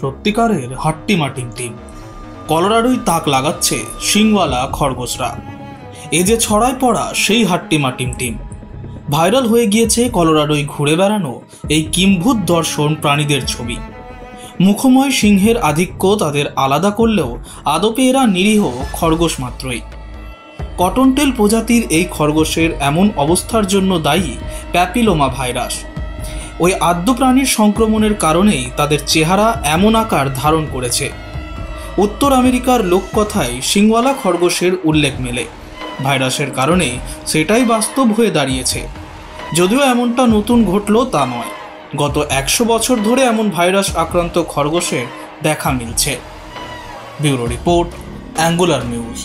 সত্যিকারের হাট্টিমাটিম টিম। কলোরাডোয় তাক লাগাচ্ছে শিংওয়ালা খরগোশরা। এ যে ছড়ায় পড়া সেই হাট্টিমাটিম টিম। ভাইরাল হয়ে গিয়েছে কলোরাডোয় ঘুরে বেড়ানো এই কিম্ভূত দর্শন প্রাণীদের ছবি। মুখময় সিংহের আধিক্য তাদের আলাদা করলেও আদপে এরা নিরীহ খরগোশ মাত্রই। কটনটেল প্রজাতির এই খরগোশের এমন অবস্থার জন্য দায়ী প্যাপিলোমা ভাইরাস। ওই আদ্য প্রাণীর সংক্রমণের কারণেই তাদের চেহারা এমন আকার ধারণ করেছে। উত্তর আমেরিকার লোককথায় শিংওয়ালা খরগোশের উল্লেখ মেলে। ভাইরাসের কারণে সেটাই বাস্তব হয়ে দাঁড়িয়েছে। যদিও এমনটা নতুন ঘটল তা নয়, গত 100 বছর ধরে এমন ভাইরাস আক্রান্ত খরগোশের দেখা মিলছে। Bureau report, angular news.